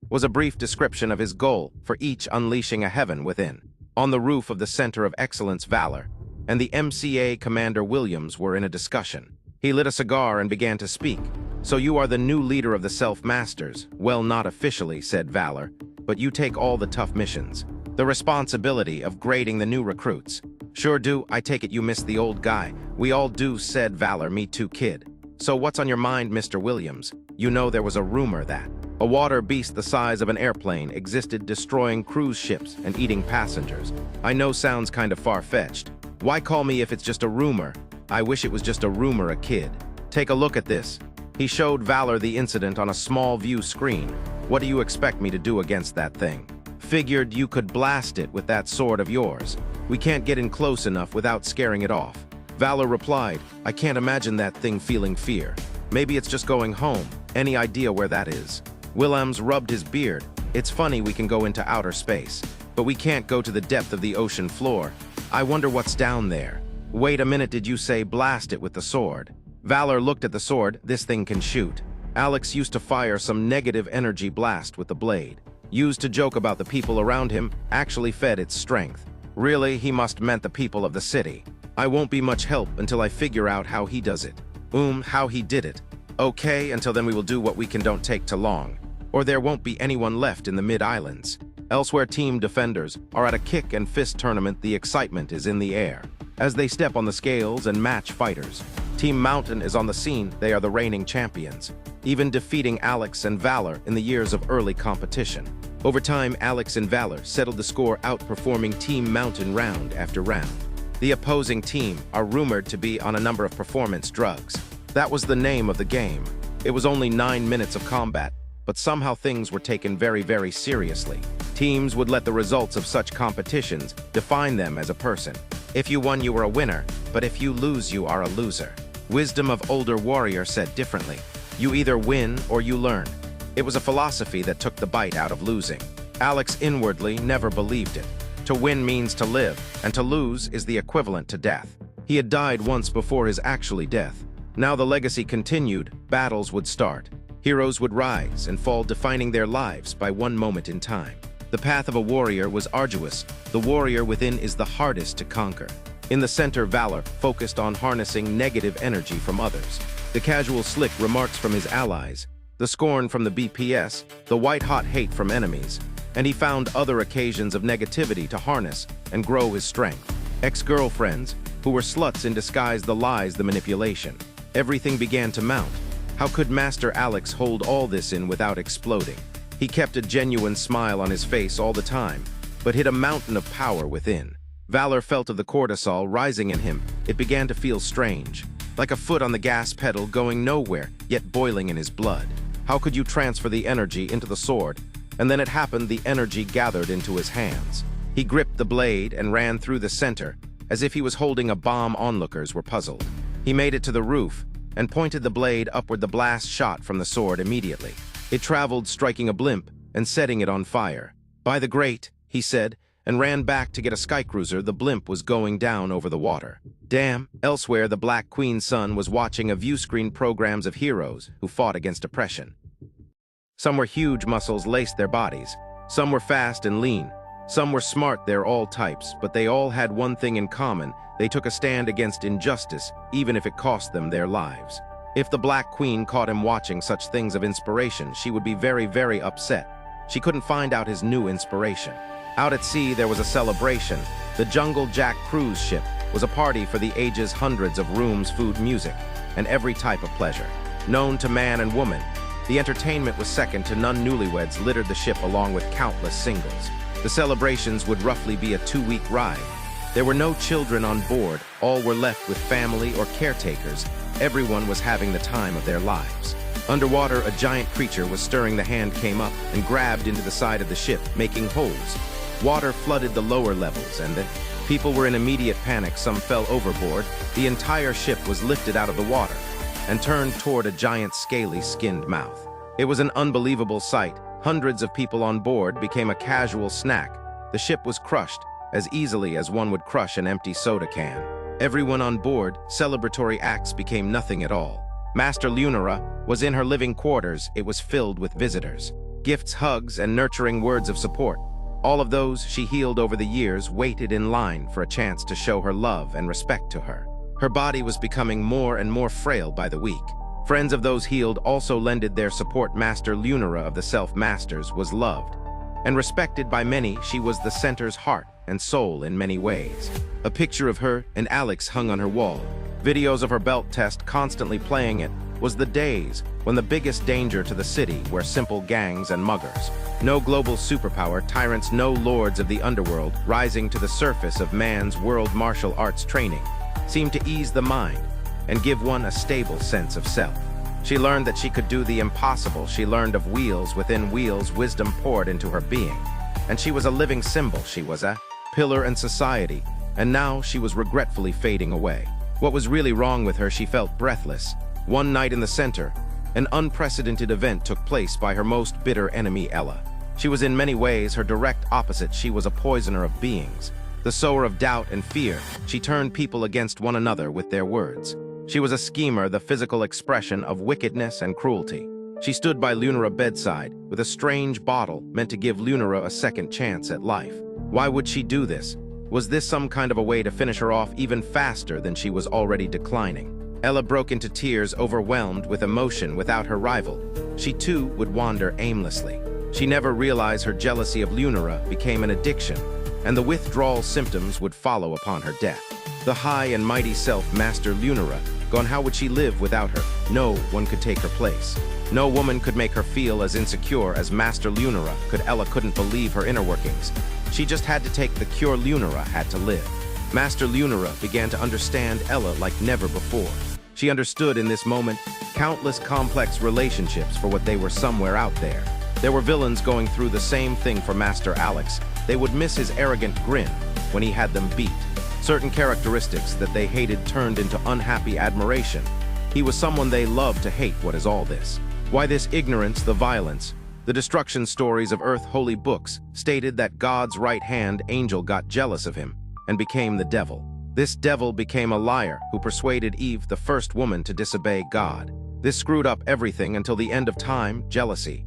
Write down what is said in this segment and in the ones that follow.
was a brief description of his goal, for each unleashing a heaven within. On the roof of the Center of Excellence Valor, and the MCA Commander Williams were in a discussion. He lit a cigar and began to speak. "So you are the new leader of the Self-Masters. Well, not officially," said Valor, "but you take all the tough missions. The responsibility of grading the new recruits." "Sure do. I take it you miss the old guy." "We all do," said Valor. "Me too, kid." "So what's on your mind, Mr. Williams?" "You know, there was a rumor that a water beast the size of an airplane existed, destroying cruise ships and eating passengers. I know sounds kind of far-fetched. Why call me if it's just a rumor? I wish it was just a rumor, a kid. Take a look at this." He showed Valor the incident on a small view screen. "What do you expect me to do against that thing?" "Figured you could blast it with that sword of yours. We can't get in close enough without scaring it off." Valor replied, "I can't imagine that thing feeling fear. Maybe it's just going home. Any idea where that is?" Willems rubbed his beard. "It's funny we can go into outer space, but we can't go to the depth of the ocean floor. I wonder what's down there." "Wait a minute, did you say blast it with the sword?" Valor looked at the sword. "This thing can shoot." Alex used to fire some negative energy blast with the blade. Used to joke about the people around him, actually fed its strength. Really, he must meant the people of the city. "I won't be much help until I figure out how he does it." How he did it. "Okay, until then we will do what we can, don't take too long. Or there won't be anyone left in the Mid-Islands." Elsewhere, Team Defenders are at a kick and fist tournament. The excitement is in the air as they step on the scales and match fighters. Team Mountain is on the scene. They are the reigning champions, even defeating Alex and Valor in the years of early competition. Over time, Alex and Valor settled the score, outperforming Team Mountain round after round. The opposing team are rumored to be on a number of performance drugs. That was the name of the game. It was only 9 minutes of combat, but somehow things were taken very, very seriously. Teams would let the results of such competitions define them as a person. If you won, you were a winner, but if you lose, you are a loser. Wisdom of older warrior said differently. You either win or you learn. It was a philosophy that took the bite out of losing. Alex inwardly never believed it. To win means to live, and to lose is the equivalent to death. He had died once before his actually death. Now the legacy continued. Battles would start. Heroes would rise and fall, defining their lives by one moment in time. The path of a warrior was arduous. The warrior within is the hardest to conquer. In the center, Valor focused on harnessing negative energy from others. The casual slick remarks from his allies, the scorn from the BPS, the white-hot hate from enemies, and he found other occasions of negativity to harness and grow his strength. Ex-girlfriends, who were sluts in disguise, the lies, the manipulation. Everything began to mount. How could Master Alex hold all this in without exploding? He kept a genuine smile on his face all the time, but hid a mountain of power within. Valor felt of the cortisol rising in him. It began to feel strange, like a foot on the gas pedal going nowhere, yet boiling in his blood. How could you transfer the energy into the sword? And then it happened, the energy gathered into his hands. He gripped the blade and ran through the center, as if he was holding a bomb. Onlookers were puzzled. He made it to the roof and pointed the blade upward. The blast shot from the sword immediately. It traveled, striking a blimp and setting it on fire. "By the great," he said, and ran back to get a skycruiser. The blimp was going down over the water. Damn. Elsewhere, the Black Queen's son was watching a view screen programs of heroes who fought against oppression. Some were huge, muscles laced their bodies. Some were fast and lean. Some were smart. They're all types, but they all had one thing in common. They took a stand against injustice, even if it cost them their lives. If the Black Queen caught him watching such things of inspiration, she would be very, very upset. She couldn't find out his new inspiration. Out at sea, there was a celebration. The Jungle Jack cruise ship was a party for the ages, hundreds of rooms, food, music, and every type of pleasure, known to man and woman. The entertainment was second to none. Newlyweds littered the ship along with countless singles. The celebrations would roughly be a 2-week ride. There were no children on board. All were left with family or caretakers. Everyone was having the time of their lives. Underwater, a giant creature was stirring. The hand came up and grabbed into the side of the ship, making holes. Water flooded the lower levels, and the people were in immediate panic. Some fell overboard. The entire ship was lifted out of the water and turned toward a giant, scaly, skinned mouth. It was an unbelievable sight. Hundreds of people on board became a casual snack. The ship was crushed as easily as one would crush an empty soda can. Everyone on board, celebratory acts became nothing at all. Master Lunara was in her living quarters. It was filled with visitors. Gifts, hugs, and nurturing words of support. All of those she healed over the years waited in line for a chance to show her love and respect to her. Her body was becoming more and more frail by the week. Friends of those healed also lended their support. Master Lunara of the Self-Masters was loved and respected by many. She was the center's heart and soul in many ways. A picture of her and Alex hung on her wall. Videos of her belt test constantly playing. It was the days when the biggest danger to the city were simple gangs and muggers. No global superpower tyrants, no lords of the underworld rising to the surface of man's world. Martial arts training seemed to ease the mind and give one a stable sense of self. She learned that she could do the impossible. She learned of wheels within wheels. Wisdom poured into her being, and she was a living symbol. She was a pillar in society, and now she was regretfully fading away. What was really wrong with her? She felt breathless. One night in the center, an unprecedented event took place by her most bitter enemy, Ella. She was in many ways her direct opposite. She was a poisoner of beings, the sower of doubt and fear. She turned people against one another with their words. She was a schemer, the physical expression of wickedness and cruelty. She stood by Lunara bedside with a strange bottle meant to give Lunara a second chance at life. Why would she do this? Was this some kind of a way to finish her off even faster than she was already declining? Ella broke into tears, overwhelmed with emotion without her rival. She too would wander aimlessly. She never realized her jealousy of Lunara became an addiction, and the withdrawal symptoms would follow upon her death. The high and mighty self-master Lunara, gone, how would she live without her? No one could take her place. No woman could make her feel as insecure as Master Lunara could. Ella couldn't believe her inner workings. She just had to take the cure. Lunara had to live. Master Lunara began to understand Ella like never before. She understood in this moment countless complex relationships for what they were somewhere out there. There were villains going through the same thing for Master Alex. They would miss his arrogant grin when he had them beat. Certain characteristics that they hated turned into unhappy admiration. He was someone they loved to hate. What is all this? Why this ignorance, the violence? The destruction stories of Earth holy books stated that God's right-hand angel got jealous of him and became the devil. This devil became a liar who persuaded Eve, the first woman, to disobey God. This screwed up everything until the end of time. Jealousy,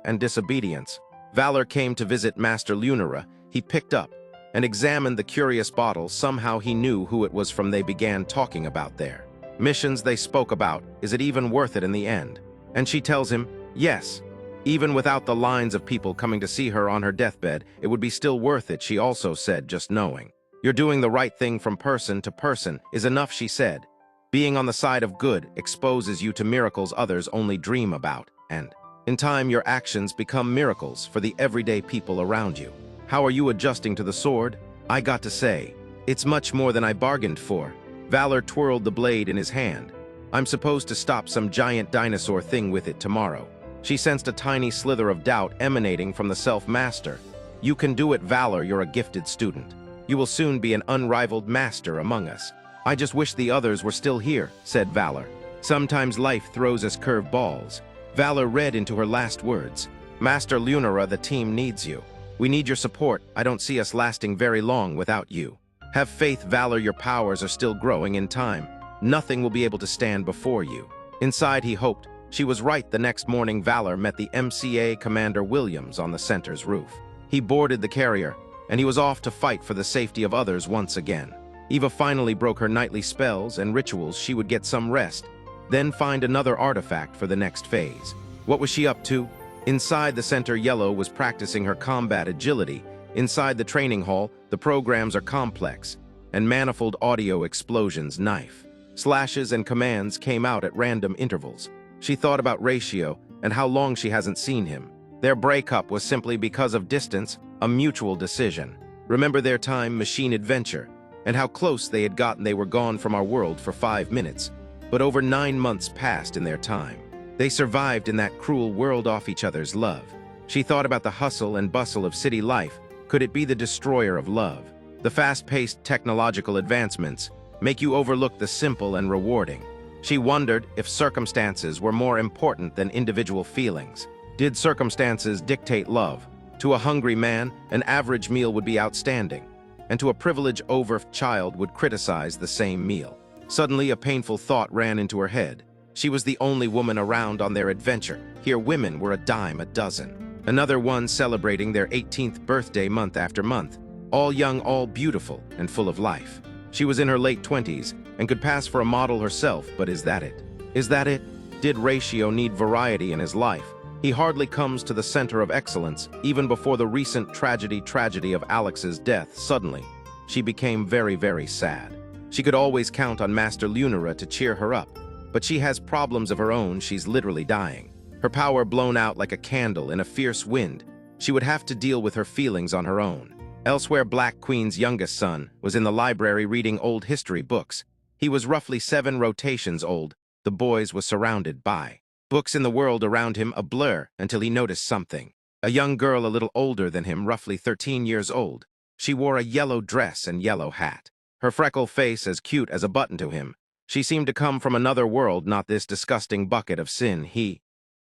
and disobedience. Valor came to visit Master Lunara. He picked up and examined the curious bottle. Somehow he knew who it was from. They began talking about their missions they spoke about. Is it even worth it in the end? And she tells him, yes. Even without the lines of people coming to see her on her deathbed, it would be still worth it. She also said, just knowing you're doing the right thing from person to person is enough. She said, being on the side of good exposes you to miracles others only dream about, and in time your actions become miracles for the everyday people around you. How are you adjusting to the sword? I got to say, it's much more than I bargained for. Valor twirled the blade in his hand. I'm supposed to stop some giant dinosaur thing with it tomorrow. She sensed a tiny slither of doubt emanating from the self-master. You can do it, Valor. You're a gifted student. You will soon be an unrivaled master among us. I just wish the others were still here, said Valor. Sometimes life throws us curved balls. Valor read into her last words. Master Lunara, the team needs you. We need your support. I don't see us lasting very long without you. Have faith, Valor. Your powers are still growing. In time, nothing will be able to stand before you. Inside, he hoped. She was right. The next morning, Valor met the MCA Commander Williams on the center's roof. He boarded the carrier, and he was off to fight for the safety of others once again. Eva finally broke her nightly spells and rituals. She would get some rest, then find another artifact for the next phase. What was she up to? Inside the center, Yellow was practicing her combat agility. Inside the training hall, the programs are complex, and manifold audio explosions, knife slashes, and commands came out at random intervals. She thought about Ratio and how long she hasn't seen him. Their breakup was simply because of distance, a mutual decision. Remember their time machine adventure, and how close they had gotten. They were gone from our world for 5 minutes, but over 9 months passed in their time. They survived in that cruel world off each other's love. She thought about the hustle and bustle of city life. Could it be the destroyer of love? The fast-paced technological advancements make you overlook the simple and rewarding. She wondered if circumstances were more important than individual feelings. Did circumstances dictate love? To a hungry man, an average meal would be outstanding, and to a privilege-over child would criticize the same meal. Suddenly, a painful thought ran into her head. She was the only woman around on their adventure. Here women were a dime a dozen. Another one celebrating their 18th birthday month after month. All young, all beautiful, and full of life. She was in her late 20s and could pass for a model herself, but is that it? Is that it? Did Ratio need variety in his life? He hardly comes to the center of excellence, even before the recent tragedy of Alex's death. Suddenly, she became very, very sad. She could always count on Master Lunara to cheer her up, but she has problems of her own. She's literally dying. Her power blown out like a candle in a fierce wind. She would have to deal with her feelings on her own. Elsewhere, Black Queen's youngest son was in the library reading old history books. He was roughly 7 rotations old. The boys was surrounded by books in the world around him, a blur, until he noticed something. A young girl a little older than him, roughly 13 years old. She wore a yellow dress and yellow hat. Her freckled face as cute as a button to him. She seemed to come from another world, not this disgusting bucket of sin. He